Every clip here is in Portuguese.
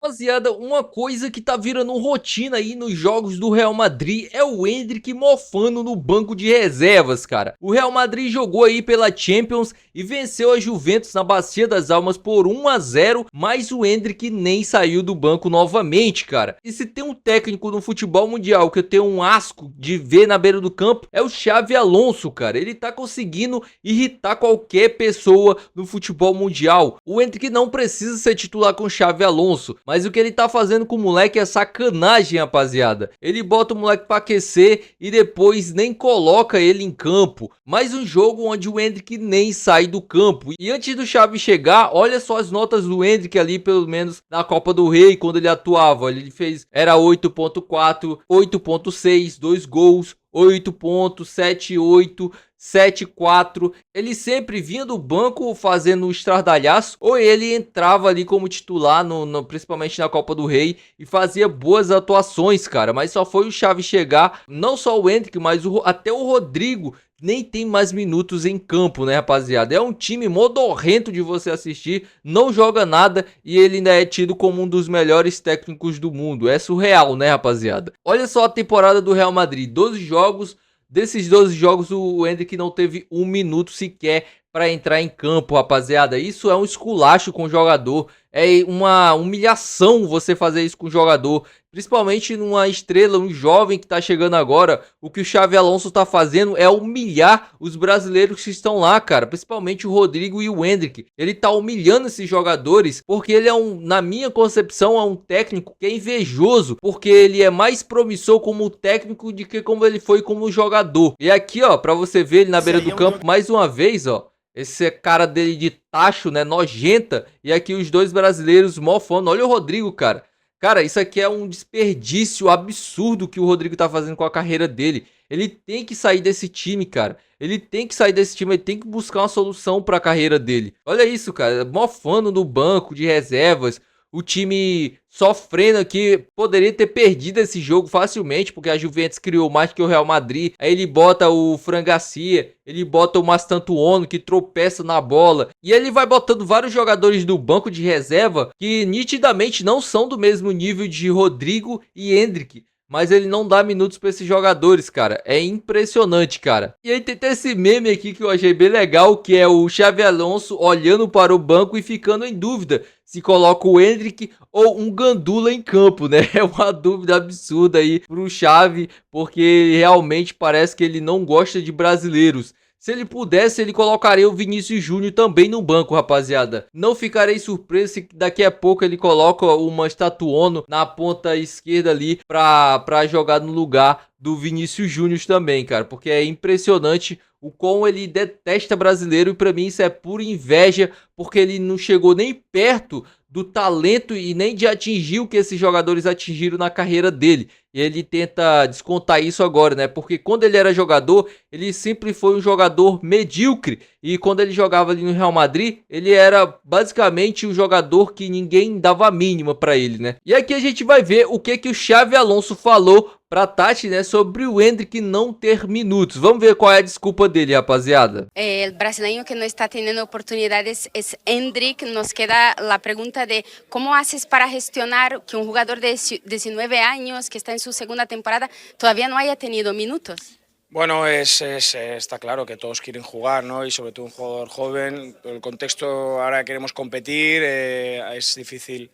Rapaziada, uma coisa que tá virando rotina aí nos jogos do Real Madrid é o Endrick mofando no banco de reservas, cara. O Real Madrid jogou aí pela Champions e venceu a Juventus na Bacia das Almas por 1-0, mas o Endrick nem saiu do banco novamente, cara. E se tem um técnico no futebol mundial que eu tenho um asco de ver na beira do campo, é o Xavi Alonso, cara. Ele tá conseguindo irritar qualquer pessoa no futebol mundial. O Endrick não precisa ser titular com o Xavi Alonso, mas o que ele tá fazendo com o moleque é sacanagem, rapaziada. Ele bota o moleque pra aquecer e depois nem coloca ele em campo. Mais um jogo onde o Endrick nem sai do campo. E antes do Xavi chegar, olha só as notas do Endrick ali, pelo menos na Copa do Rei, quando ele atuava. Ele fez, era 8.4, 8.6, 2 gols, 8.78, 7-4, ele sempre vinha do banco fazendo o estardalhaço, ou ele entrava ali como titular, principalmente na Copa do Rei, e fazia boas atuações, cara, mas só foi o Xavi chegar, não só o Endrick, mas até o Rodrigo nem tem mais minutos em campo, né, rapaziada? É um time modorrento de você assistir, não joga nada e ele ainda é tido como um dos melhores técnicos do mundo. É surreal, né, rapaziada? Olha só a temporada do Real Madrid, 12 jogos. Desses 12 jogos, o Endrick não teve um minuto sequer para entrar em campo, rapaziada. Isso é um esculacho com o jogador. É uma humilhação você fazer isso com o jogador. Principalmente numa estrela, um jovem que tá chegando agora. O que o Xavi Alonso tá fazendo é humilhar os brasileiros que estão lá, cara. Principalmente o Rodrigo e o Endrick. Ele tá humilhando esses jogadores porque ele é na minha concepção, é um técnico que é invejoso. Porque ele é mais promissor como técnico do que como ele foi como jogador. E aqui, ó, pra você ver ele na beira do campo mais uma vez, ó. Esse cara dele de tacho, né, nojenta. E aqui os dois brasileiros mofando. Olha o Rodrigo, cara. Cara, isso aqui é um desperdício absurdo que o Rodrigo tá fazendo com a carreira dele. Ele tem que sair desse time, cara. Ele tem que sair desse time, ele tem que buscar uma solução pra carreira dele. Olha isso, cara, mofando no banco de reservas. O time sofrendo aqui, poderia ter perdido esse jogo facilmente, porque a Juventus criou mais que o Real Madrid. Aí ele bota o Fran Garcia, ele bota o Mastantuono, que tropeça na bola. E ele vai botando vários jogadores do banco de reserva, que nitidamente não são do mesmo nível de Rodrigo e Endrick. Mas ele não dá minutos pra esses jogadores, cara. É impressionante, cara. E aí tem esse meme aqui que eu achei bem legal, que é o Xavi Alonso olhando para o banco e ficando em dúvida se coloca o Endrick ou um Gandula em campo, né? É uma dúvida absurda aí pro Xavi, porque realmente parece que ele não gosta de brasileiros. Se ele pudesse, ele colocaria o Vinícius Júnior também no banco, rapaziada. Não ficarei surpreso se daqui a pouco ele coloca uma Statuono na ponta esquerda ali pra jogar no lugar do Vinícius Júnior também, cara. Porque é impressionante o quão ele detesta brasileiro e pra mim isso é pura inveja, porque ele não chegou nem perto do talento e nem de atingir o que esses jogadores atingiram na carreira dele. E ele tenta descontar isso agora, né? Porque quando ele era jogador, ele sempre foi um jogador medíocre. E quando ele jogava ali no Real Madrid, ele era basicamente um jogador que ninguém dava a mínima pra ele, né? E aqui a gente vai ver o que o Xavi Alonso falou pra Tati, né, sobre o Endrick não ter minutos. Vamos ver qual é a desculpa dele, rapaziada. El brasileño que no está teniendo oportunidades es Endrick. Nos queda la pregunta de cómo haces para gestionar que un jugador de 19 años que está en su segunda temporada todavía no haya tenido minutos. Bueno, está claro que todos quieren jugar, ¿no? Y sobre todo un jugador joven. El contexto, ahora queremos competir, es difícil,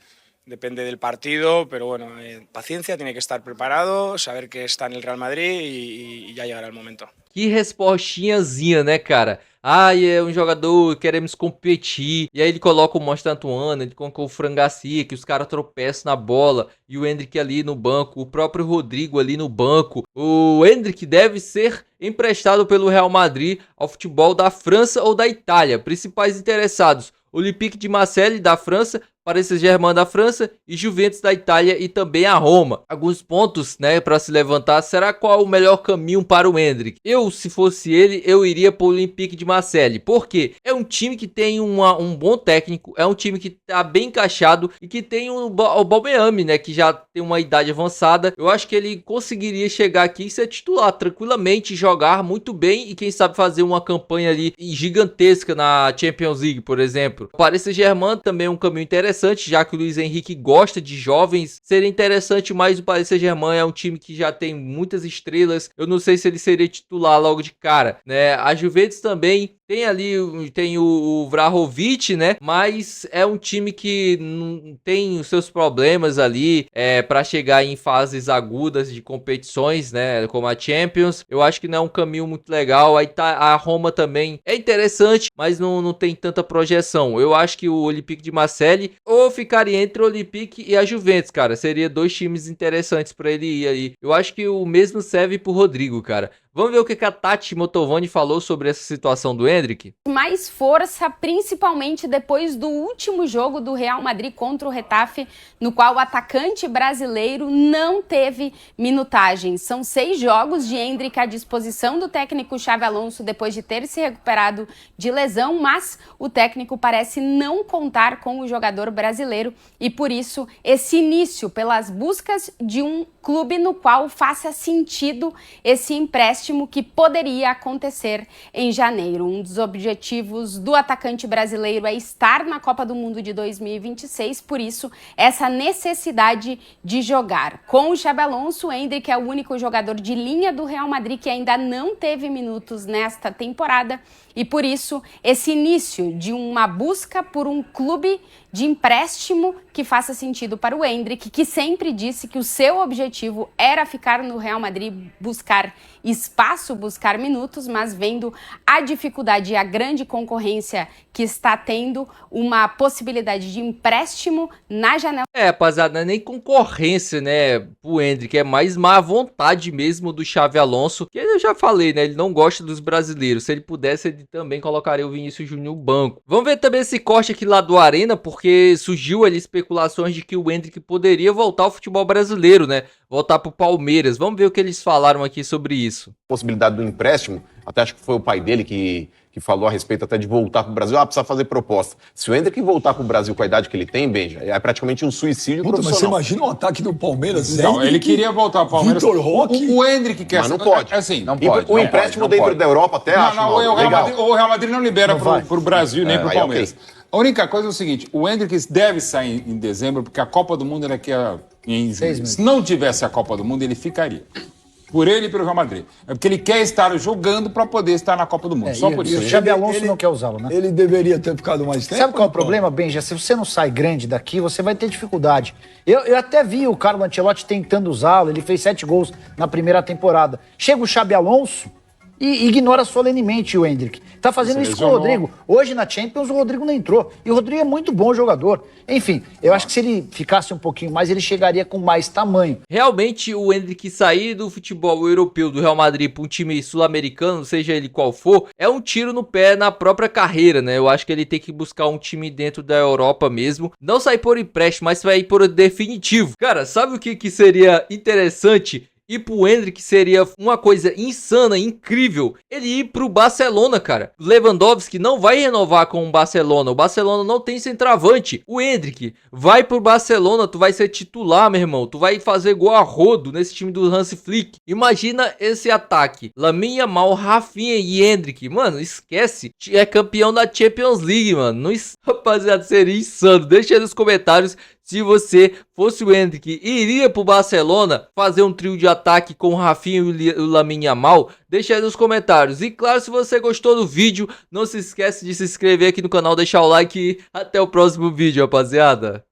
depende del partido, pero bueno, paciencia, tiene que estar preparado, saber que está en el Real Madrid y ya llegará el momento. Que respostinhazinha, né, cara? Ai, é um jogador, queremos competir. E aí ele coloca o Monster Antoine, ele coloca o Fran Garcia, que os caras tropeçam na bola. E o Endrick ali no banco, o próprio Rodrigo ali no banco. O Endrick deve ser emprestado pelo Real Madrid ao futebol da França ou da Itália. Principais interessados: Olympique de Marseille da França, Paris Saint-Germain da França e Juventus da Itália e também a Roma. Alguns pontos, né, para se levantar. Será qual o melhor caminho para o Endrick? Eu, se fosse ele, eu iria para o Olympique de Marseille. Por quê? É um time que tem um bom técnico, é um time que tá bem encaixado e que tem o Aubameyang, né, que já tem uma idade avançada. Eu acho que ele conseguiria chegar aqui e ser titular tranquilamente, jogar muito bem e quem sabe fazer uma campanha ali gigantesca na Champions League, por exemplo. Paris Saint-Germain também é um caminho interessante. interessante, já que o Luiz Henrique gosta de jovens, seria interessante, mas o Paris Saint-Germain é um time que já tem muitas estrelas, eu não sei se ele seria titular logo de cara, né? A Juventus também tem ali, tem o Vlahovic, né? Mas é um time que não tem os seus problemas ali para chegar em fases agudas de competições, né? Como a Champions. Eu acho que não é um caminho muito legal. Aí tá a Roma também. É interessante, mas não tem tanta projeção. Eu acho que o Olympique de Marseille ou ficaria entre o Olympique e a Juventus, cara. Seria dois times interessantes para ele ir aí. Eu acho que o mesmo serve pro Rodrigo, cara. Vamos ver o que a Tati Motovani falou sobre essa situação do Endrick? Mais força, principalmente depois do último jogo do Real Madrid contra o Getafe, no qual o atacante brasileiro não teve minutagem. São 6 jogos de Endrick à disposição do técnico Xabi Alonso depois de ter se recuperado de lesão, mas o técnico parece não contar com o jogador brasileiro e por isso esse início pelas buscas de um clube no qual faça sentido esse empréstimo que poderia acontecer em janeiro. Um dos objetivos do atacante brasileiro é estar na Copa do Mundo de 2026, por isso essa necessidade de jogar. Com o Xabi Alonso, o Endrick é o único jogador de linha do Real Madrid que ainda não teve minutos nesta temporada e por isso esse início de uma busca por um clube de empréstimo que faça sentido para o Endrick, que sempre disse que o seu objetivo era ficar no Real Madrid, buscar espaço, buscar minutos, mas vendo a dificuldade e a grande concorrência que está tendo, uma possibilidade de empréstimo na janela. Rapaziada, não é nem concorrência, né, pro Endrick, é mais má vontade mesmo do Xabi Alonso, que eu já falei, né, ele não gosta dos brasileiros, se ele pudesse ele também colocaria o Vinícius Júnior no banco. Vamos ver também esse corte aqui lá do Arena, porque surgiu ali especulações de que o Endrick poderia voltar ao futebol brasileiro, né, voltar pro Palmeiras. Vamos ver o que eles falaram aqui sobre isso. Possibilidade do empréstimo, até acho que foi o pai dele que falou a respeito até de voltar pro Brasil, precisa fazer proposta. Se o Endrick voltar pro Brasil com a idade que ele tem, Benja, é praticamente um suicídio profissional. Mas você imagina o ataque do Palmeiras? Não, ele queria voltar ao Palmeiras. Vitor Roque. O Endrick quer... Mas não pode. Assim, não pode. O empréstimo dentro da Europa até acho legal. O Real Madrid não libera pro Brasil, nem pro Palmeiras. Okay. A única coisa é o seguinte, o Endrick deve sair em dezembro, porque a Copa do Mundo daqui a... Se não tivesse a Copa do Mundo, ele ficaria. Por ele e pelo Real Madrid. É porque ele quer estar jogando para poder estar na Copa do Mundo. Só por isso. O Xabi Alonso não quer usá-lo, né? Ele deveria ter ficado mais tempo. Sabe qual é o problema, Benja? Se você não sai grande daqui, você vai ter dificuldade. Eu até vi o Carlo Ancelotti tentando usá-lo, ele fez 7 gols na primeira temporada. Chega o Xabi Alonso e ignora solenemente o Endrick. Tá fazendo isso com o Rodrigo. Hoje na Champions o Rodrigo não entrou. E o Rodrigo é muito bom jogador. Enfim, eu acho que se ele ficasse um pouquinho mais, ele chegaria com mais tamanho. Realmente o Endrick sair do futebol europeu do Real Madrid para um time sul-americano, seja ele qual for, é um tiro no pé na própria carreira, né? Eu acho que ele tem que buscar um time dentro da Europa mesmo. Não sair por empréstimo, mas sair por definitivo. Cara, sabe o que seria interessante? E pro Endrick seria uma coisa insana, incrível, ele ir pro Barcelona, cara. Lewandowski não vai renovar com o Barcelona não tem centroavante. O Endrick vai pro Barcelona, tu vai ser titular, meu irmão. Tu vai fazer gol a rodo nesse time do Hansi Flick. Imagina esse ataque. Lamine Yamal, Rafinha e Endrick. Mano, esquece. É campeão da Champions League, mano. Rapaziada, seria insano. Deixa aí nos comentários se você fosse o Endrick, iria pro Barcelona fazer um trio de ataque com o Rafinha e o Lamine Yamal? Deixa aí nos comentários. E claro, se você gostou do vídeo, não se esquece de se inscrever aqui no canal, deixar o like e até o próximo vídeo, rapaziada.